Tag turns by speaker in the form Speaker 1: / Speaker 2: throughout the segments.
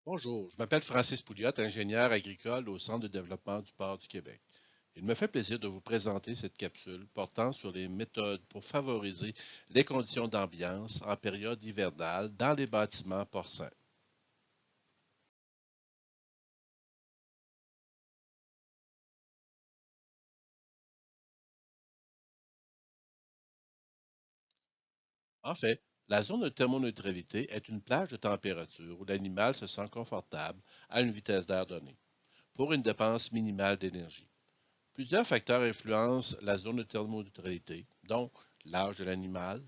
Speaker 1: Bonjour, je m'appelle Francis Pouliot, ingénieur agricole au Centre de développement du port du Québec. Il me fait plaisir de vous présenter cette capsule portant sur les méthodes pour favoriser les conditions d'ambiance en période hivernale dans les bâtiments porcins. En fait, la zone de thermoneutralité est une plage de température où l'animal se sent confortable à une vitesse d'air donnée, pour une dépense minimale d'énergie. Plusieurs facteurs influencent la zone de thermoneutralité, dont l'âge de l'animal,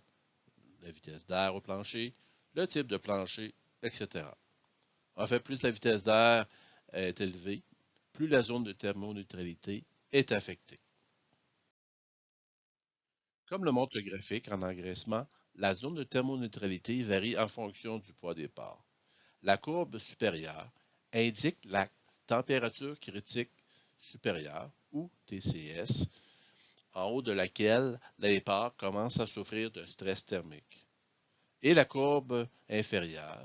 Speaker 1: la vitesse d'air au plancher, le type de plancher, etc. En fait, plus la vitesse d'air est élevée, plus la zone de thermoneutralité est affectée. Comme le montre le graphique en engraissement, la zone de thermoneutralité varie en fonction du poids des parts. La courbe supérieure indique la température critique supérieure, ou TCS, en haut de laquelle les parts commencent à souffrir de stress thermique. Et la courbe inférieure,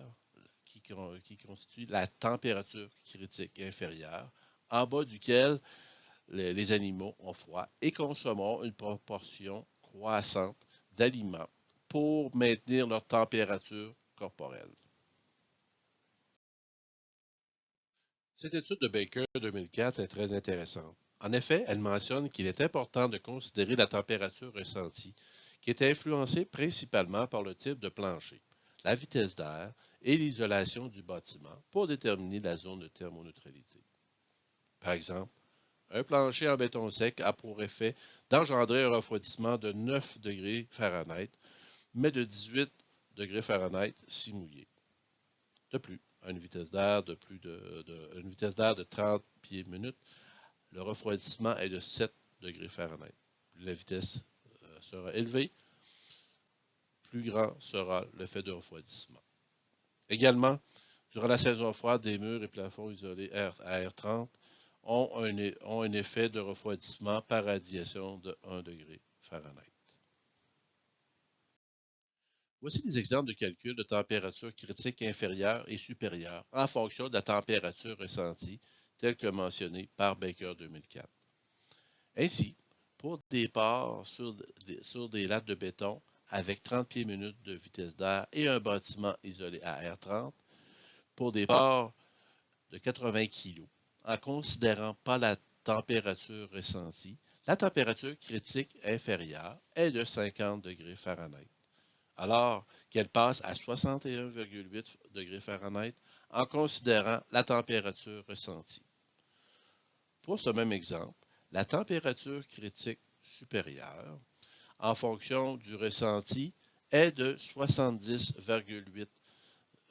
Speaker 1: qui constitue la température critique inférieure, en bas duquel les animaux ont froid et consommeront une proportion croissante d'aliments pour maintenir leur température corporelle. Cette étude de Baker 2004 est très intéressante. En effet, elle mentionne qu'il est important de considérer la température ressentie, qui est influencée principalement par le type de plancher, la vitesse d'air et l'isolation du bâtiment pour déterminer la zone de thermoneutralité. Par exemple, un plancher en béton sec a pour effet d'engendrer un refroidissement de 9 degrés Fahrenheit, mais de 18 degrés Fahrenheit si mouillé. De plus, à une vitesse d'air une vitesse d'air de 30 pieds minute, le refroidissement est de 7 degrés Fahrenheit. Plus la vitesse sera élevée, plus grand sera l'effet de refroidissement. Également, durant la saison froide, des murs et plafonds isolés à air 30 ont un effet de refroidissement par radiation de 1 degré Fahrenheit. Voici des exemples de calcul de température critique inférieure et supérieure en fonction de la température ressentie, telle que mentionnée par Baker 2004. Ainsi, pour des ports sur des lattes de béton avec 30 pieds minutes de vitesse d'air et un bâtiment isolé à air 30, pour des ports de 80 kg, en considérant pas la température ressentie, la température critique inférieure est de 50 degrés Fahrenheit, alors qu'elle passe à 61,8 degrés Fahrenheit en considérant la température ressentie. Pour ce même exemple, la température critique supérieure, en fonction du ressenti, est de 70,8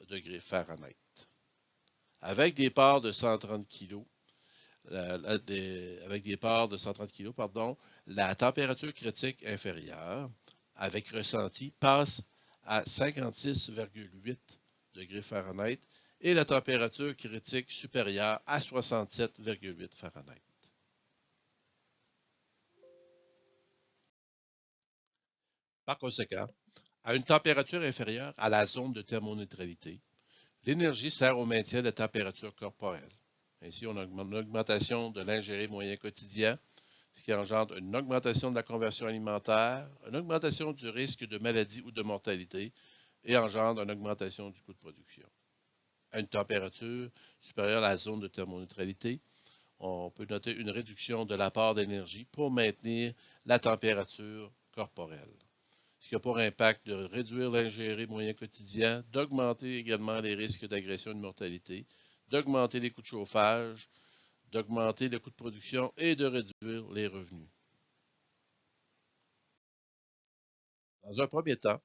Speaker 1: degrés Fahrenheit. Avec des parts de 130 kg, avec des parts de 130 kg, pardon, la température critique inférieure, avec ressenti, passe à 56,8 degrés Fahrenheit et la température critique supérieure à 67,8 Fahrenheit. Par conséquent, à une température inférieure à la zone de thermoneutralité, l'énergie sert au maintien de la température corporelle. Ainsi, on a une augmentation de l'ingéré moyen quotidien, ce qui engendre une augmentation de la conversion alimentaire, une augmentation du risque de maladie ou de mortalité et engendre une augmentation du coût de production. À une température supérieure à la zone de thermoneutralité, on peut noter une réduction de l'apport d'énergie pour maintenir la température corporelle, ce qui a pour impact de réduire l'ingéré moyen quotidien, d'augmenter également les risques d'agression et de mortalité, d'augmenter les coûts de chauffage, d'augmenter le coût de production et de réduire les revenus. Dans un premier temps,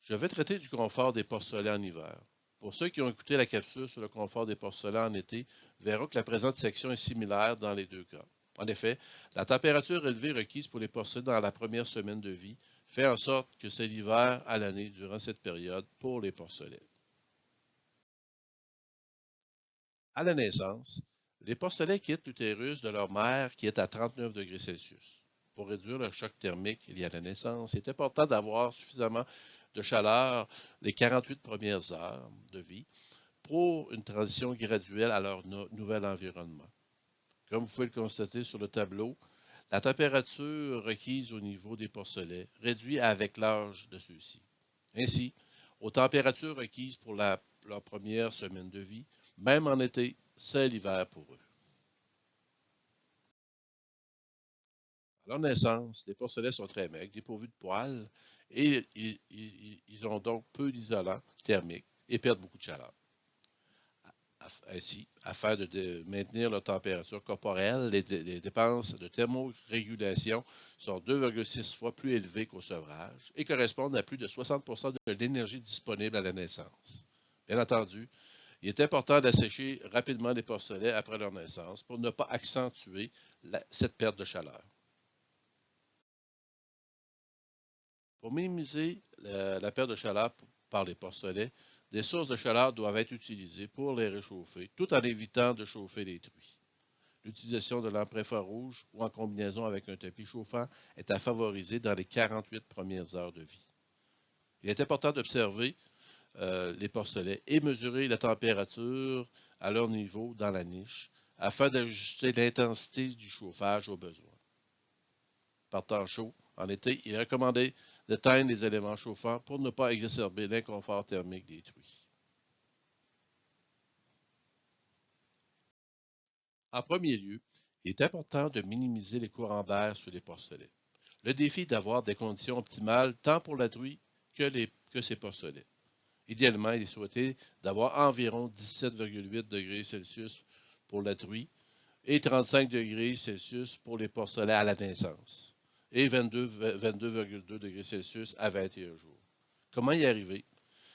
Speaker 1: je vais traiter du confort des porcelets en hiver. Pour ceux qui ont écouté la capsule sur le confort des porcelets en été, verront que la présente section est similaire dans les deux cas. En effet, la température élevée requise pour les porcelets dans la première semaine de vie fait en sorte que c'est l'hiver à l'année durant cette période pour les porcelets. À la naissance, les porcelets quittent l'utérus de leur mère qui est à 39 degrés Celsius. Pour réduire le choc thermique lié à la naissance, il est important d'avoir suffisamment de chaleur les 48 premières heures de vie pour une transition graduelle à leur nouvel environnement. Comme vous pouvez le constater sur le tableau, la température requise au niveau des porcelets réduit avec l'âge de ceux-ci. Ainsi, aux températures requises pour leur première semaine de vie, même en été, c'est l'hiver pour eux. À leur naissance, les porcelets sont très maigres, dépourvus de poils, et ils ont donc peu d'isolant thermique et perdent beaucoup de chaleur. Ainsi, afin de maintenir leur température corporelle, les dépenses de thermorégulation sont 2,6 fois plus élevées qu'au sevrage et correspondent à plus de 60% de l'énergie disponible à la naissance. Bien entendu, il est important d'assécher rapidement les porcelets après leur naissance pour ne pas accentuer cette perte de chaleur. Pour minimiser la perte de chaleur par les porcelets, des sources de chaleur doivent être utilisées pour les réchauffer, tout en évitant de chauffer les truies. L'utilisation de lampes infrarouges ou en combinaison avec un tapis chauffant est à favoriser dans les 48 premières heures de vie. Il est important d'observer les porcelets et mesurer la température à leur niveau dans la niche afin d'ajuster l'intensité du chauffage aux besoins. Par temps chaud, en été, il est recommandé d'éteindre les éléments chauffants pour ne pas exacerber l'inconfort thermique des truies. En premier lieu, il est important de minimiser les courants d'air sur les porcelets. Le défi est d'avoir des conditions optimales tant pour la truie que ses porcelets. Idéalement, il est souhaité d'avoir environ 17,8 degrés Celsius pour la truie et 35 degrés Celsius pour les porcelets à la naissance et 22,2 degrés Celsius à 21 jours. Comment y arriver?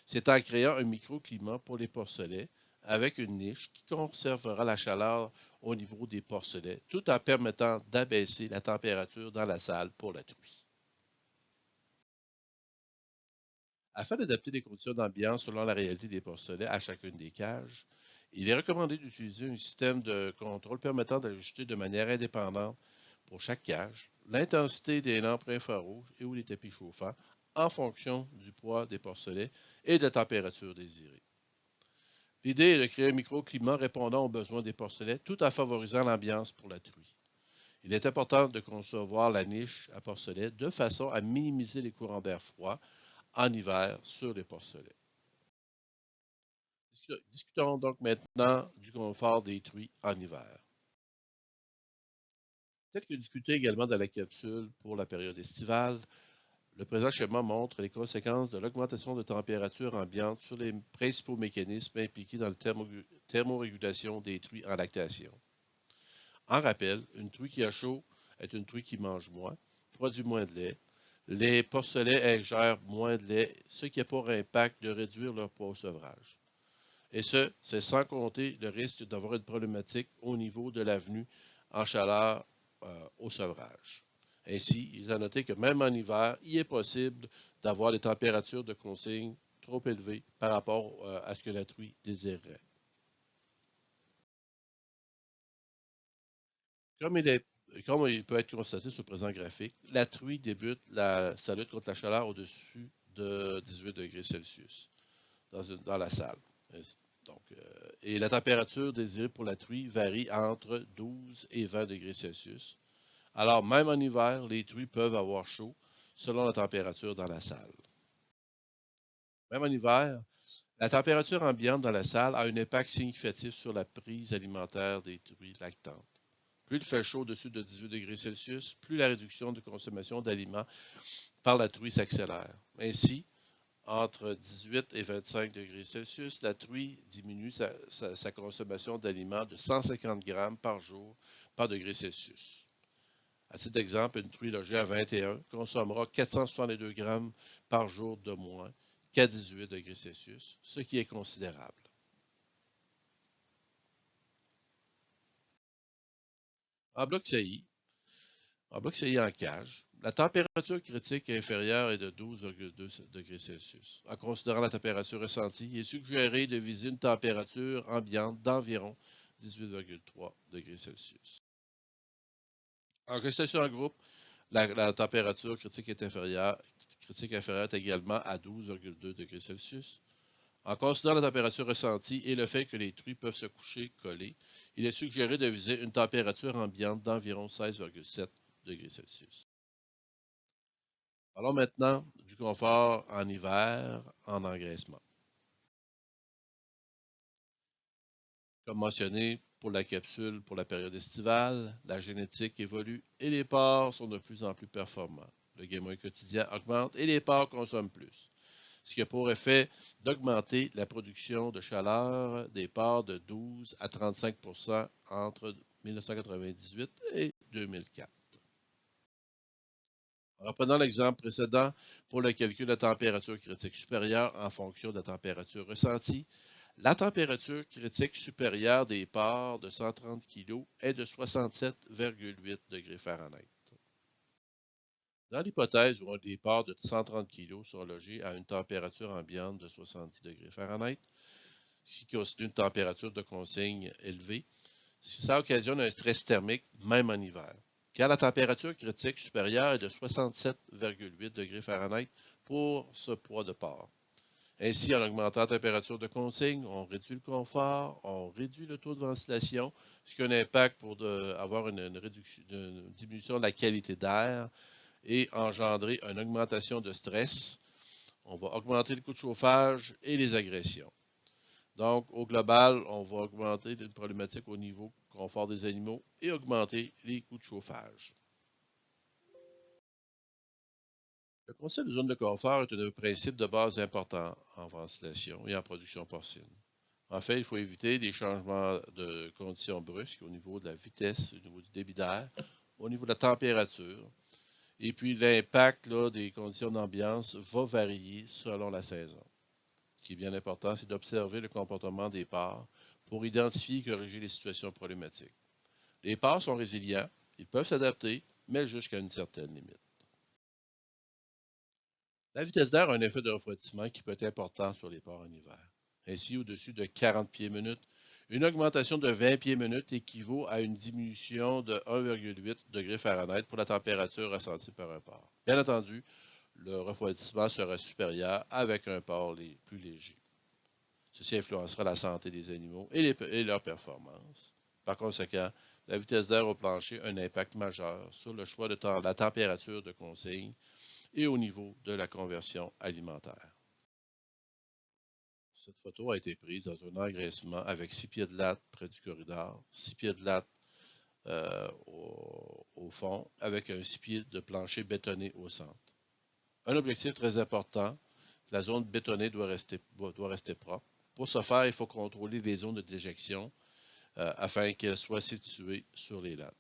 Speaker 1: C'est en créant un microclimat pour les porcelets avec une niche qui conservera la chaleur au niveau des porcelets tout en permettant d'abaisser la température dans la salle pour la truie. Afin d'adapter les conditions d'ambiance selon la réalité des porcelets à chacune des cages, il est recommandé d'utiliser un système de contrôle permettant d'ajuster de manière indépendante pour chaque cage l'intensité des lampes infrarouges et ou les tapis chauffants en fonction du poids des porcelets et de la température désirée. L'idée est de créer un microclimat répondant aux besoins des porcelets tout en favorisant l'ambiance pour la truie. Il est important de concevoir la niche à porcelets de façon à minimiser les courants d'air froid en hiver sur les porcelets. Discutons donc maintenant du confort des truies en hiver. Tel que discuté également dans la capsule pour la période estivale, le présent schéma montre les conséquences de l'augmentation de température ambiante sur les principaux mécanismes impliqués dans la thermorégulation des truies en lactation. En rappel, une truie qui a chaud est une truie qui mange moins, produit moins de lait. Les porcelets ingèrent moins de lait, ce qui a pour impact de réduire leur poids au sevrage. Et ce, c'est sans compter le risque d'avoir une problématique au niveau de l'avenue en chaleur au sevrage. Ainsi, il est à noter que même en hiver, il est possible d'avoir des températures de consigne trop élevées par rapport à ce que la truie désirerait. Comme il, est, comme il peut être constaté sur le présent graphique, la truie débute sa lutte contre la chaleur au-dessus de 18 degrés Celsius dans la salle. Donc, et la température désirée pour la truie varie entre 12 et 20 degrés Celsius. Alors, même en hiver, les truies peuvent avoir chaud selon la température dans la salle. Même en hiver, la température ambiante dans la salle a un impact significatif sur la prise alimentaire des truies lactantes. Plus il fait chaud au-dessus de 18 degrés Celsius, plus la réduction de consommation d'aliments par la truie s'accélère. Ainsi, entre 18 et 25 degrés Celsius, la truie diminue sa consommation d'aliments de 150 grammes par jour par degré Celsius. À titre d'exemple, une truie logée à 21 consommera 462 grammes par jour de moins qu'à 18 degrés Celsius, ce qui est considérable. En bloc CI, en bloc CI en cage, la température critique inférieure est de 12,2 degrés Celsius. En considérant la température ressentie, il est suggéré de viser une température ambiante d'environ 18,3 degrés Celsius. En gestation en groupe, la température critique inférieure est également à 12,2 degrés Celsius. En considérant la température ressentie et le fait que les truies peuvent se coucher collées, il est suggéré de viser une température ambiante d'environ 16,7 degrés Celsius. Parlons maintenant du confort en hiver en engraissement. Comme mentionné pour la capsule pour la période estivale, la génétique évolue et les porcs sont de plus en plus performants. Le gain quotidien augmente et les porcs consomment plus, ce qui a pour effet d'augmenter la production de chaleur des porcs de 12 à 35 entre 1998 et 2004. En reprenant l'exemple précédent, pour le calcul de la température critique supérieure en fonction de la température ressentie, la température critique supérieure des porcs de 130 kg est de 67,8 degrés Fahrenheit. Dans l'hypothèse où des porcs de 130 kg sont logés à une température ambiante de 70 degrés Fahrenheit, ce qui constitue une température de consigne élevée, ça occasionne un stress thermique même en hiver, car la température critique supérieure est de 67,8 degrés Fahrenheit pour ce poids de porc. Ainsi, en augmentant la température de consigne, on réduit le confort, on réduit le taux de ventilation, ce qui a un impact pour avoir une diminution de la qualité d'air et engendrer une augmentation de stress. On va augmenter le coût de chauffage et les agressions. Donc, au global, on va augmenter les problématiques au niveau confort des animaux et augmenter les coûts de chauffage. Le concept de zone de confort est un principe de base important en ventilation et en production porcine. En fait, il faut éviter des changements de conditions brusques au niveau de la vitesse, au niveau du débit d'air, au niveau de la température. Et puis, l'impact des conditions d'ambiance va varier selon la saison. Ce qui est bien important, c'est d'observer le comportement des porcs pour identifier et corriger les situations problématiques. Les porcs sont résilients, ils peuvent s'adapter, mais jusqu'à une certaine limite. La vitesse d'air a un effet de refroidissement qui peut être important sur les porcs en hiver. Ainsi, au-dessus de 40 pieds minutes, une augmentation de 20 pieds minutes équivaut à une diminution de 1,8 degrés Fahrenheit pour la température ressentie par un porc. Bien entendu, le refroidissement sera supérieur avec un porc plus léger. Ceci influencera la santé des animaux et leur performance. Par conséquent, la vitesse d'air au plancher a un impact majeur sur le choix de la température de consigne et au niveau de la conversion alimentaire. Cette photo a été prise dans un engraissement avec 6 pieds de latte près du corridor, 6 pieds de latte au fond, avec un 6 pieds de plancher bétonné au centre. Un objectif très important, la zone bétonnée doit rester propre. Pour ce faire, il faut contrôler les zones de déjection afin qu'elles soient situées sur les lattes.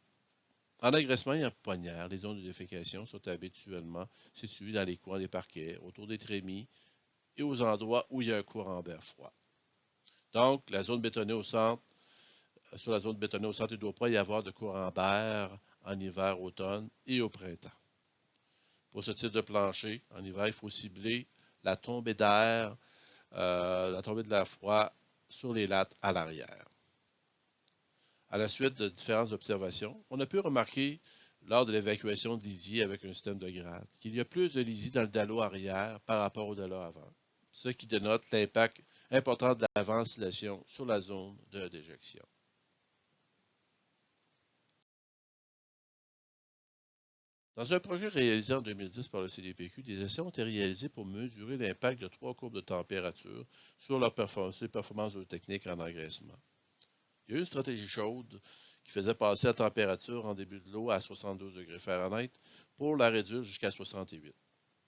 Speaker 1: En engraissement et en pouponnière, les zones de défécation sont habituellement situées dans les coins des parquets, autour des trémies et aux endroits où il y a un courant d'air froid. Donc, la zone bétonnée au centre, sur la zone bétonnée au centre, il ne doit pas y avoir de courant d'air en hiver, automne et au printemps. Pour ce type de plancher, en hiver, il faut cibler la tombée d'air, la tombée de l'air froid sur les lattes à l'arrière. À la suite de différentes observations, on a pu remarquer lors de l'évacuation de lisier avec un système de gratte qu'il y a plus de lisier dans le dallo arrière par rapport au dallo avant, ce qui dénote l'impact important de la ventilation sur la zone de déjection. Dans un projet réalisé en 2010 par le CDPQ, des essais ont été réalisés pour mesurer l'impact de 3 courbes de température sur les performances techniques en engraissement. Il y a eu une stratégie chaude qui faisait passer la température en début de l'eau à 72 degrés Fahrenheit pour la réduire jusqu'à 68.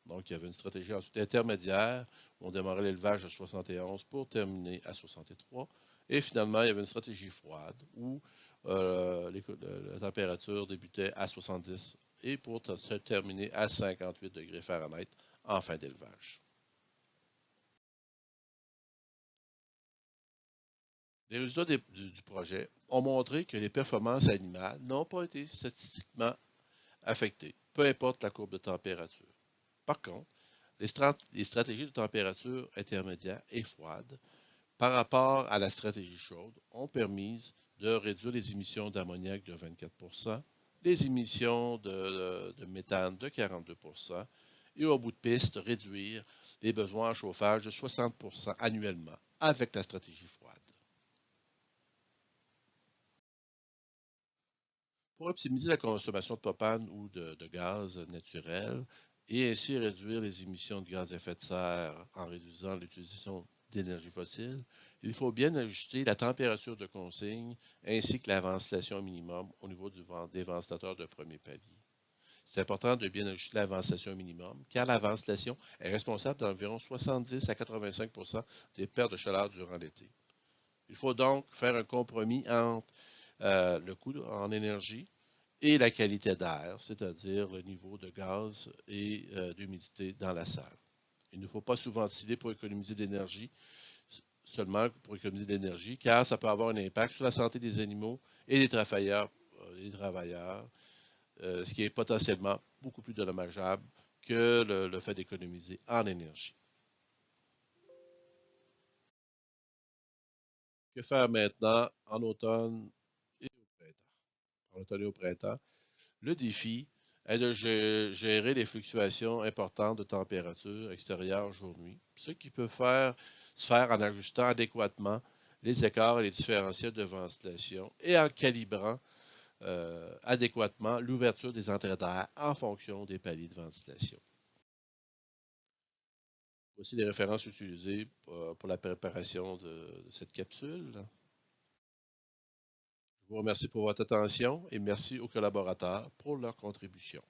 Speaker 1: Donc, il y avait une stratégie ensuite intermédiaire où on démarrait l'élevage à 71 pour terminer à 63. Et finalement, il y avait une stratégie froide où la température débutait à 70 et pour se terminer à 58 degrés Fahrenheit en fin d'élevage. Les résultats du projet ont montré que les performances animales n'ont pas été statistiquement affectées, peu importe la courbe de température. Par contre, les stratégies de température intermédiaire et froide par rapport à la stratégie chaude ont permis de réduire les émissions d'ammoniac de 24 les émissions de méthane de 42 et au bout de piste, réduire les besoins en chauffage de 60% annuellement avec la stratégie froide. Pour optimiser la consommation de propane ou de gaz naturel et ainsi réduire les émissions de gaz à effet de serre en réduisant l'utilisation d'énergie fossile, il faut bien ajuster la température de consigne ainsi que la ventilation minimum au niveau des ventilateurs de premier palier. C'est important de bien ajuster la ventilation minimum, car la ventilation est responsable d'environ 70 à 85 des pertes de chaleur durant l'été. Il faut donc faire un compromis entre le coût en énergie et la qualité d'air, c'est-à-dire le niveau de gaz et d'humidité dans la salle. Il ne faut pas sous-ventiler pour économiser de l'énergie, seulement pour économiser de l'énergie, car ça peut avoir un impact sur la santé des animaux et des travailleurs, ce qui est potentiellement beaucoup plus dommageable que le fait d'économiser en énergie. Que faire maintenant en automne et au printemps? En automne et au printemps, le défi est de gérer les fluctuations importantes de température extérieure jour-nuit, ce qui peut se faire en ajustant adéquatement les écarts et les différentiels de ventilation et en calibrant adéquatement l'ouverture des entrées d'air en fonction des paliers de ventilation. Voici les références utilisées pour la préparation de cette capsule. Je vous remercie pour votre attention et merci aux collaborateurs pour leur contribution.